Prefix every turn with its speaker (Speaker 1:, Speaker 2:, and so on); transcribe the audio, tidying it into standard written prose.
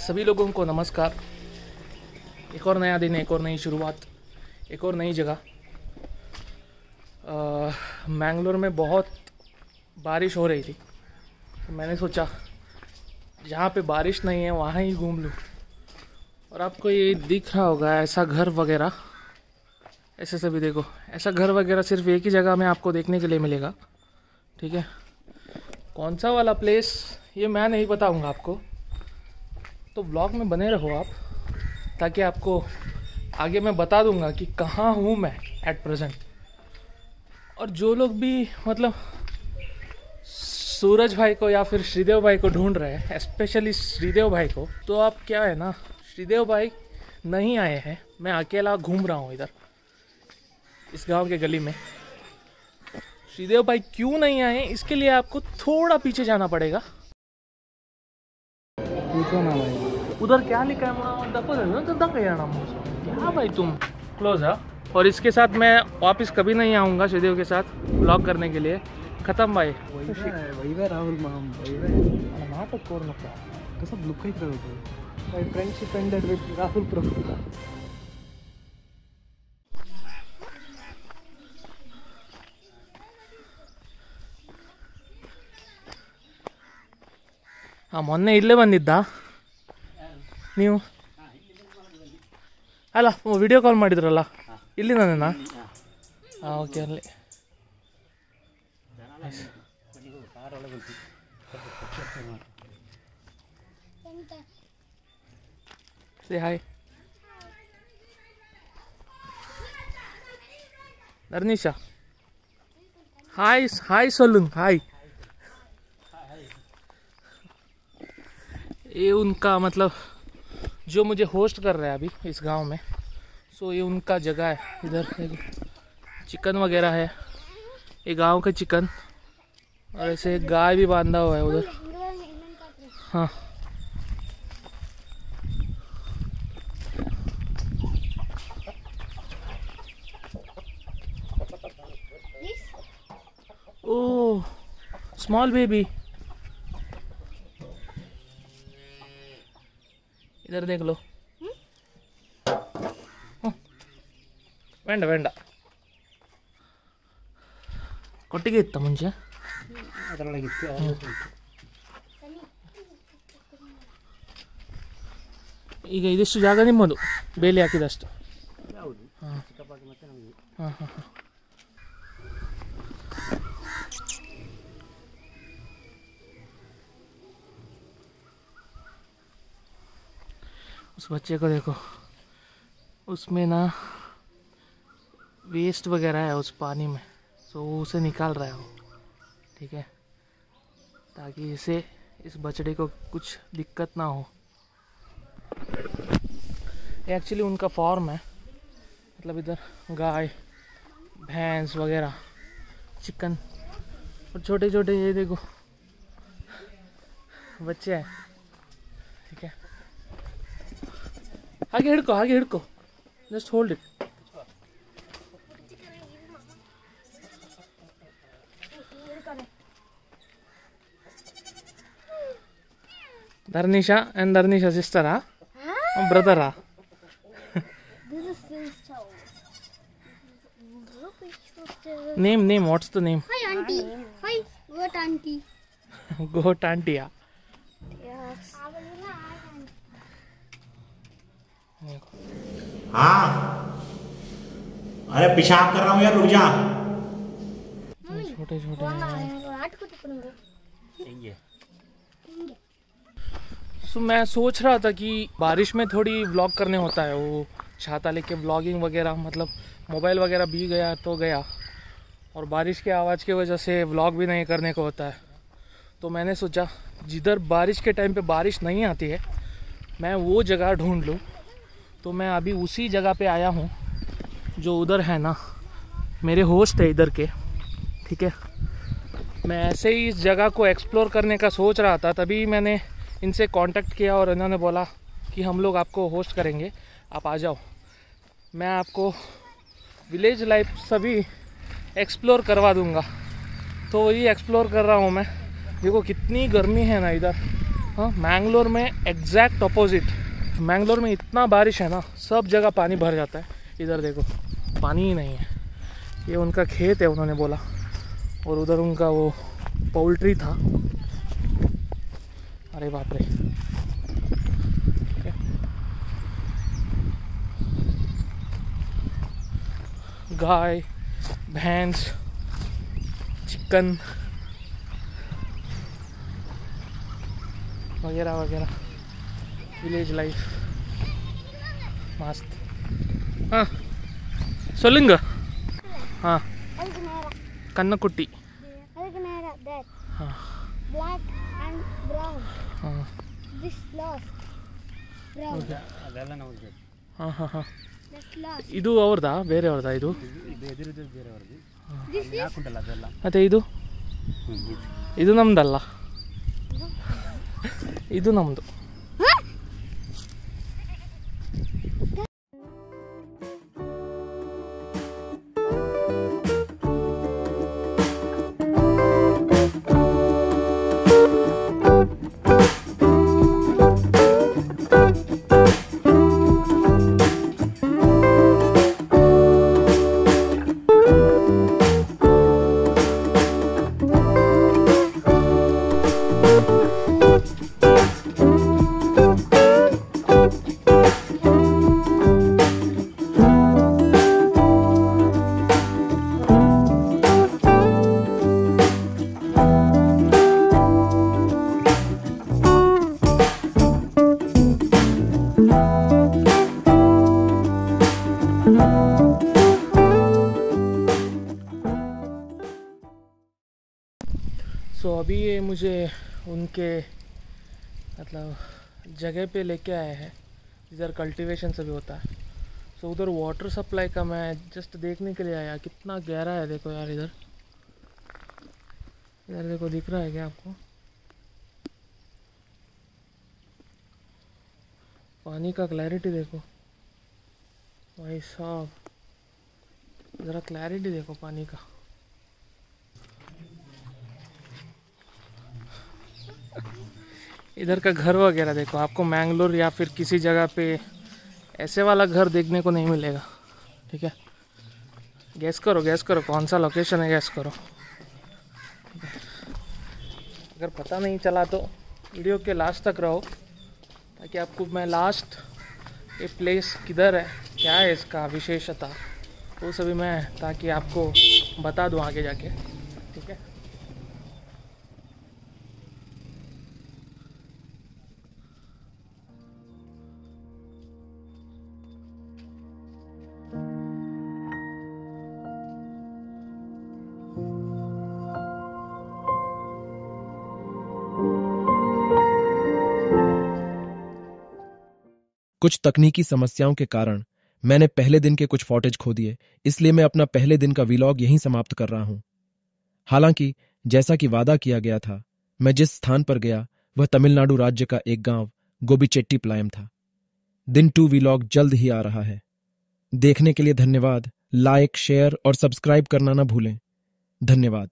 Speaker 1: सभी लोगों को नमस्कार। एक और नया दिन, एक और नई शुरुआत, एक और नई जगह। मैंगलोर में बहुत बारिश हो रही थी, तो मैंने सोचा जहाँ पे बारिश नहीं है वहाँ ही घूम लूँ। और आपको ये दिख रहा होगा ऐसा घर वगैरह, ऐसे सभी देखो, ऐसा घर वगैरह सिर्फ एक ही जगह में आपको देखने के लिए मिलेगा। ठीक है, कौन सा वाला प्लेस ये मैं नहीं बताऊंगा आपको, तो ब्लॉग में बने रहो आप, ताकि आपको आगे मैं बता दूंगा कि कहाँ हूँ मैं एट प्रेजेंट। और जो लोग भी मतलब सूरज भाई को या फिर श्रीदेव भाई को ढूंढ रहे हैं, स्पेशली श्रीदेव भाई को, तो आप क्या है ना, श्रीदेव भाई नहीं आए हैं, मैं अकेला घूम रहा हूँ इधर इस गांव के गली में। श्रीदेव भाई क्यों नहीं आए इसके लिए आपको थोड़ा पीछे जाना पड़ेगा। पूछो ना भाई, उधर क्या लिखा है नाम क्या भाई, तुम क्लोज है। और इसके साथ मैं वापस कभी नहीं आऊँगा श्रीदेव के साथ ब्लॉग करने के लिए। खत्म भाई।
Speaker 2: वही राहुल माम नाटक कोर नको कसं लुक काही करतो भाई, फ्रेंडशिप एंडेड विथ राहुल प्रभु।
Speaker 1: ಮೊನ್ನೆ ಇಲ್ಲೇ ಬಂದಿದ್ದ ನೀವು? ಅಲ್ಲ, ವಿಡಿಯೋ ಕಾಲ್ ಮಾಡಿದ್ರಲ್ಲ ಇಲ್ಲಿ ನನ್ನನ್ನು? ಹಾಂ, ಓಕೆ. ಅಲ್ಲಿ say hi Dharnisha, hi hi ಸೊಲ್ಲುಂಗ್ ಹಾಯ್। ये उनका मतलब जो मुझे होस्ट कर रहा है अभी इस गांव में, सो ये उनका जगह है। इधर चिकन वगैरह है, ये गांव का चिकन, और ऐसे गाय भी बांधा हुआ है उधर। हाँ, ओह स्मॉल बेबी, इधर देख लो। वेंड वेंड ಕೊಟ್ಟಿಗೆ ಇತ್ತ ಮುಂಚೆ ಅದರೊಳಗಿತ್ತು, ಈಗ ಇದಿಷ್ಟು ಜಾಗ ನಿಮ್ಮದು ಬೇಲಿ ಹಾಕಿದಷ್ಟು? ಹಾಂ ಹಾಂ ಹಾಂ ಹಾಂ। उस बच्चे को देखो, उसमें ना वेस्ट वगैरह है उस पानी में, तो उसे निकाल रहा है वो। ठीक है, ताकि इसे इस बछड़े को कुछ दिक्कत ना हो। एक्चुअली उनका फार्म है, मतलब इधर गाय भैंस वगैरह, चिकन, और छोटे छोटे ये देखो बच्चे हैं। ठीक है, ಹಾಗೆ ಹಿಡ್ಕೊ, just hold it. Dharnisha and Dharnisha ಸಿಸ್ಟರಾ, ಬ್ರದರಾ? Name what's the name?
Speaker 3: Hi auntie. Hi goat auntie.
Speaker 1: Goat आंटिया?
Speaker 3: Yes.
Speaker 4: हाँ, अरे पेशाब कर रहा हूँ यार, रुक जा।
Speaker 1: छोटे छोटे तो मैं सोच रहा था कि बारिश में थोड़ी व्लॉग करने होता है, वो छाता लेके व्लॉगिंग वगैरह, मतलब मोबाइल वगैरह भी गया तो गया, और बारिश के आवाज़ की वजह से व्लॉग भी नहीं करने को होता है। तो मैंने सोचा जिधर बारिश के टाइम पे बारिश नहीं आती है, मैं वो जगह ढूंढ लूँ। तो मैं अभी उसी जगह पे आया हूँ जो उधर है ना, मेरे होस्ट है इधर के। ठीक है, मैं ऐसे ही इस जगह को एक्सप्लोर करने का सोच रहा था, तभी मैंने इनसे कांटेक्ट किया और इन्होंने बोला कि हम लोग आपको होस्ट करेंगे, आप आ जाओ, मैं आपको विलेज लाइफ सभी एक्सप्लोर करवा दूंगा। तो वही एक्सप्लोर कर रहा हूँ मैं। देखो कितनी गर्मी है ना इधर, हाँ, मैंगलोर में एग्जैक्ट अपोजिट। मैंगलोर में इतना बारिश है ना, सब जगह पानी भर जाता है। इधर देखो पानी ही नहीं है। ये उनका खेत है उन्होंने बोला, और उधर उनका वो पोल्ट्री था। अरे बाप रे। गाय, भैंस, चिकन वगैरह वगैरह, विलेज लाइफ मस्त। हाँ सोलुंग। हाँ कन्नकुट्टी। हाँ
Speaker 3: Black and brown.
Speaker 1: हाँ
Speaker 3: This lost. Brown.
Speaker 1: हाँ हाँ हाँ
Speaker 3: That's lost.
Speaker 1: ಇದು ಅವ್ರದಾ ಬೇರೆ ಅವ್ರದಾ ಇದು?
Speaker 3: This is
Speaker 1: ಮತ್ತೆ ಇದು ನಮ್ದಲ್ಲ, ಇದು ನಮ್ದು. सो अभी ये मुझे उनके मतलब जगह पे लेके आए हैं इधर कल्टीवेशन से भी होता है। सो उधर वाटर सप्लाई का मैं जस्ट देखने के लिए आया। कितना गहरा है देखो यार। इधर इधर देखो, दिख रहा है क्या आपको? पानी का क्लैरिटी देखो भाई साहब, ज़रा क्लैरिटी देखो पानी का। इधर का घर वगैरह देखो, आपको मैंगलोर या फिर किसी जगह पे ऐसे वाला घर देखने को नहीं मिलेगा। ठीक है, गैस करो कौन सा लोकेशन है, गैस करो। अगर पता नहीं चला तो वीडियो के लास्ट तक रहो, ताकि आपको मैं लास्ट ये प्लेस किधर है, क्या है इसका विशेषता, वो सभी मैं ताकि आपको बता दूँ आगे जाके। ठीक है,
Speaker 4: कुछ तकनीकी समस्याओं के कारण मैंने पहले दिन के कुछ फुटेज खो दिए, इसलिए मैं अपना पहले दिन का व्लॉग यहीं समाप्त कर रहा हूं। हालांकि जैसा कि वादा किया गया था, मैं जिस स्थान पर गया वह तमिलनाडु राज्य का एक गांव गोबीचेट्टीपालयम था। दिन 2 व्लॉग जल्द ही आ रहा है। देखने के लिए धन्यवाद। लाइक, शेयर और सब्सक्राइब करना ना भूलें। धन्यवाद।